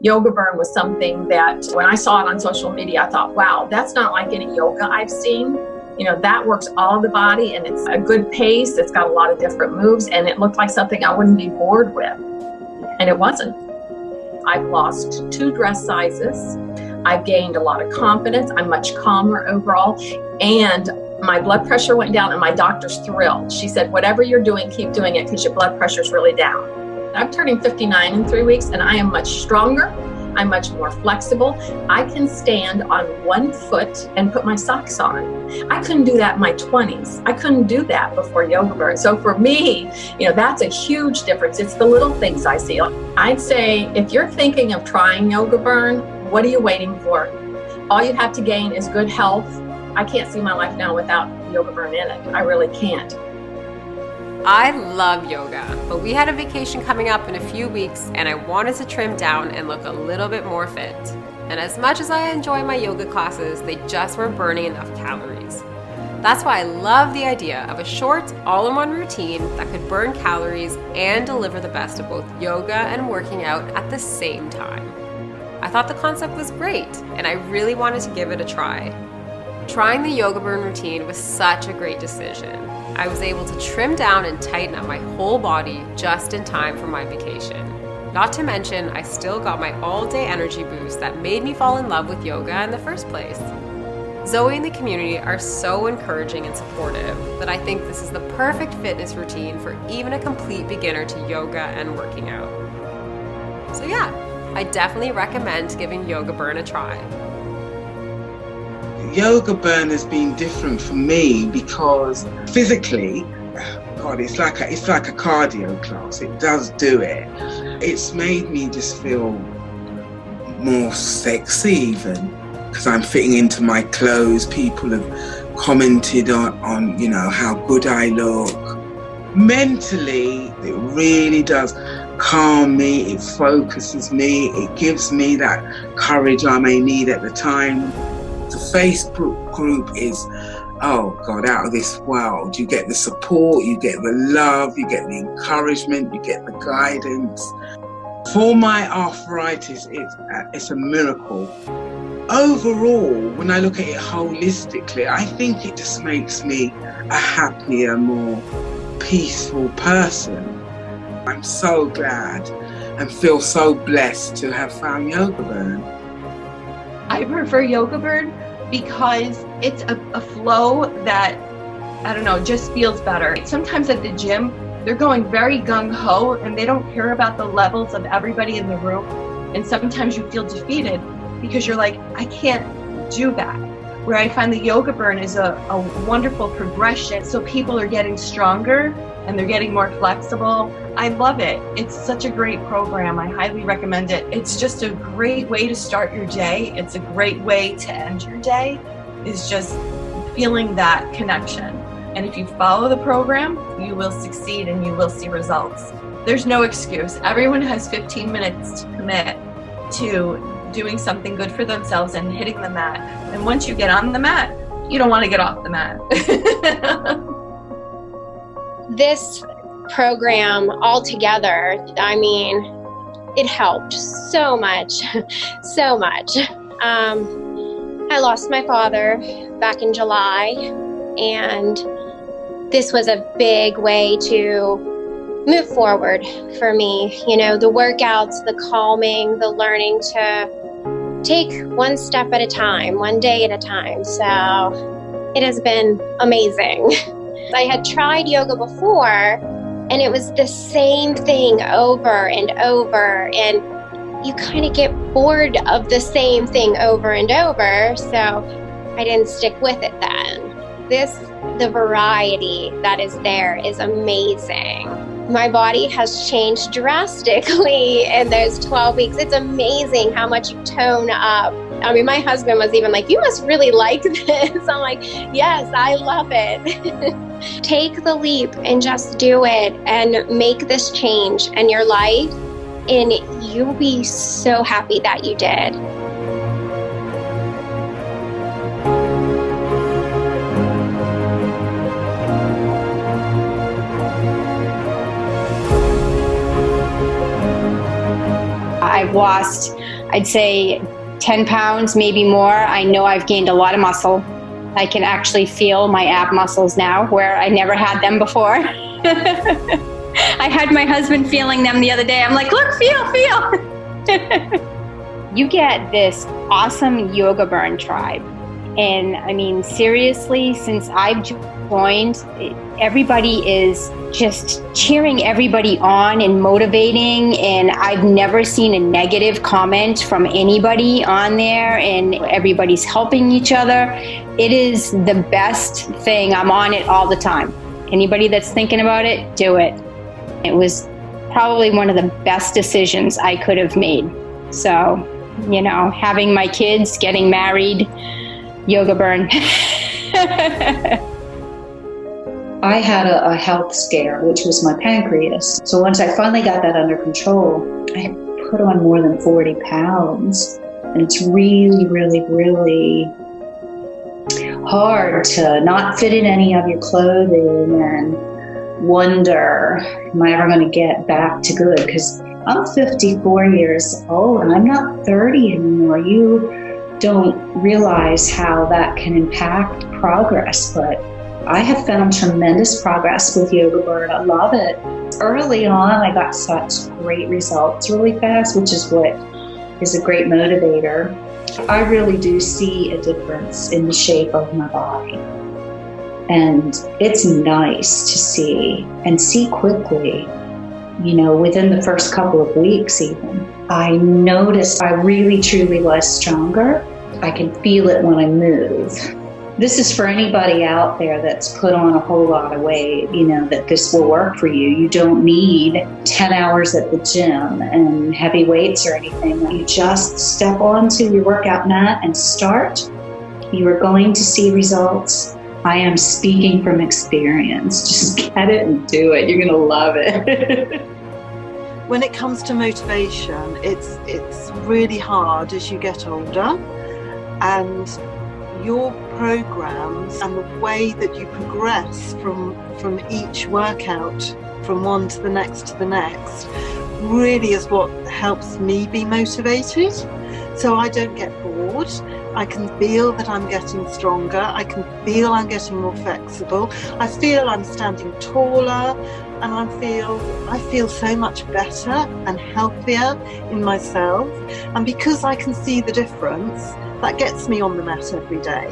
YogaBurn was something that when I saw it on social media, I thought, wow, that's not like any yoga I've seen. You know, that works all the body and it's a good pace. It's got a lot of different moves and it looked like something I wouldn't be bored with. And it wasn't. I've lost 2 dress sizes. I've gained a lot of confidence. I'm much calmer overall. And my blood pressure went down and my doctor's thrilled. She said, whatever you're doing, keep doing it because your blood pressure's really down. I'm turning 59 in 3 weeks and I am much stronger. I'm much more flexible. I can stand on 1 foot and put my socks on. I couldn't do that in my 20s. I couldn't do that before YogaBurn. So for me, you know, that's a huge difference. It's the little things I see. I'd say if you're thinking of trying YogaBurn, what are you waiting for? All you have to gain is good health. I can't see my life now without YogaBurn in it. I really can't. I love yoga, but we had a vacation coming up in a few weeks and I wanted to trim down and look a little bit more fit. And as much as I enjoy my yoga classes, they just weren't burning enough calories. That's why I love the idea of a short, all-in-one routine that could burn calories and deliver the best of both yoga and working out at the same time. I thought the concept was great and I really wanted to give it a try. Trying the YogaBurn routine was such a great decision. I was able to trim down and tighten up my whole body just in time for my vacation. Not to mention, I still got my all-day energy boost that made me fall in love with yoga in the first place. Zoe and the community are so encouraging and supportive that I think this is the perfect fitness routine for even a complete beginner to yoga and working out. So yeah, I definitely recommend giving YogaBurn a try. YogaBurn has been different for me because physically, God, it's like a cardio class. It does do it. It's made me just feel more sexy even because I'm fitting into my clothes. People have commented on you know, how good I look. Mentally, it really does calm me. It focuses me. It gives me that courage I may need at the time. The Facebook group is, oh God, out of this world. You get the support, you get the love, you get the encouragement, you get the guidance. For my arthritis, it's a miracle. Overall, when I look at it holistically, I think it just makes me a happier, more peaceful person. I'm so glad and feel so blessed to have found YogaBurn. I prefer YogaBurn because it's a flow that, I don't know, just feels better. Sometimes at the gym, they're going very gung-ho and they don't care about the levels of everybody in the room. And sometimes you feel defeated because you're like, I can't do that. Where I find the YogaBurn is a wonderful progression. So people are getting stronger and they're getting more flexible. I love it. It's such a great program. I highly recommend it. It's just a great way to start your day. It's a great way to end your day, is just feeling that connection. And if you follow the program, you will succeed and you will see results. There's no excuse. Everyone has 15 minutes to commit to doing something good for themselves and hitting the mat. And once you get on the mat, you don't want to get off the mat. This program altogether, I mean, it helped so much, so much. I lost my father back in July, and this was a big way to move forward for me. You know, the workouts, the calming, the learning to take one step at a time, one day at a time. So it has been amazing. I had tried yoga before and it was the same thing over and over, and you kind of get bored of the same thing over and over, so I didn't stick with it then. The variety that is there is amazing. My body has changed drastically in those 12 weeks. It's amazing how much you tone up. I mean, my husband was even like, you must really like this. I'm like, yes, I love it. Take the leap and just do it and make this change in your life, and you'll be so happy that you did. I've lost, I'd say 10 pounds, maybe more. I know I've gained a lot of muscle. I can actually feel my ab muscles now where I never had them before. I had my husband feeling them the other day. I'm like, look, feel. You get this awesome YogaBurn tribe. And I mean, seriously, since I've joined, everybody is just cheering everybody on and motivating. And I've never seen a negative comment from anybody on there, and everybody's helping each other. It is the best thing. I'm on it all the time. Anybody that's thinking about it, do it. It was probably one of the best decisions I could have made. So, you know, having my kids, getting married, YogaBurn. I had a health scare, which was my pancreas. So once I finally got that under control, I had put on more than 40 pounds. And it's really, really, really hard to not fit in any of your clothing and wonder, am I ever going to get back to good? Because I'm 54 years old and I'm not 30 anymore. You don't realize how that can impact progress, but I have found tremendous progress with YogaBurn. I love it. Early on, I got such great results really fast, which is what is a great motivator. I really do see a difference in the shape of my body. And it's nice to see, and see quickly, you know, within the first couple of weeks even. I noticed I really truly was stronger. I can feel it when I move. This is for anybody out there that's put on a whole lot of weight, you know, that this will work for you. You don't need 10 hours at the gym and heavy weights or anything. You just step onto your workout mat and start. You are going to see results. I am speaking from experience. Just get it and do it. You're going to love it. When it comes to motivation, it's really hard as you get older, and your programs and the way that you progress from each workout, from one to the next really is what helps me be motivated. So I don't get bored. I can feel that I'm getting stronger. I can feel I'm getting more flexible. I feel I'm standing taller, and I feel so much better and healthier in myself. And because I can see the difference, that gets me on the mat every day.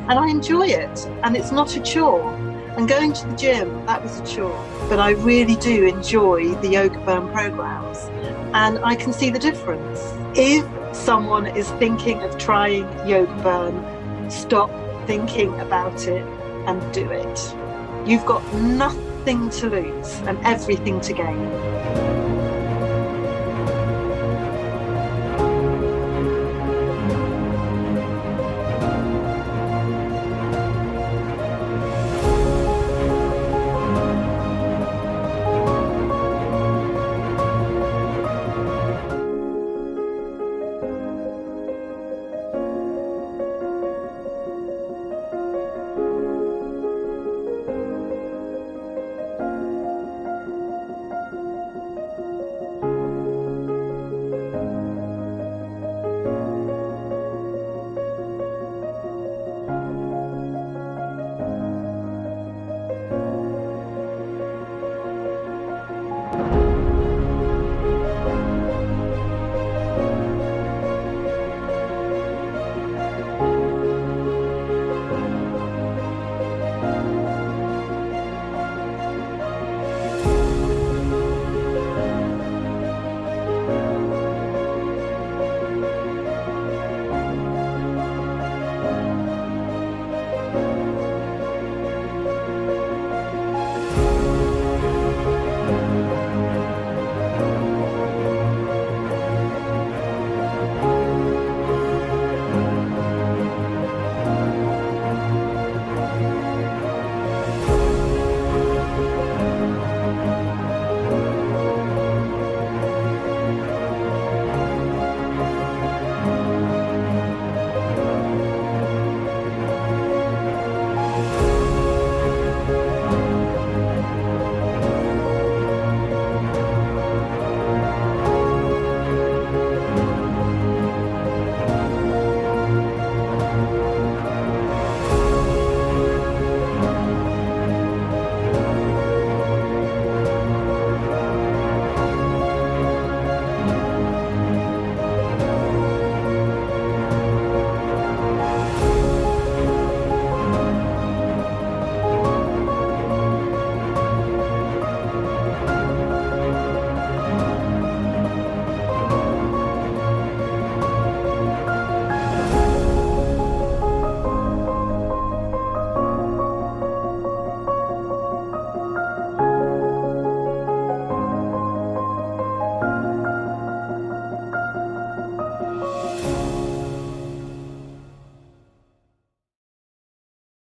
And I enjoy it, and it's not a chore. And going to the gym, that was a chore. But I really do enjoy the YogaBurn programs, and I can see the difference. If someone is thinking of trying YogaBurn, stop thinking about it and do it. You've got nothing to lose and everything to gain.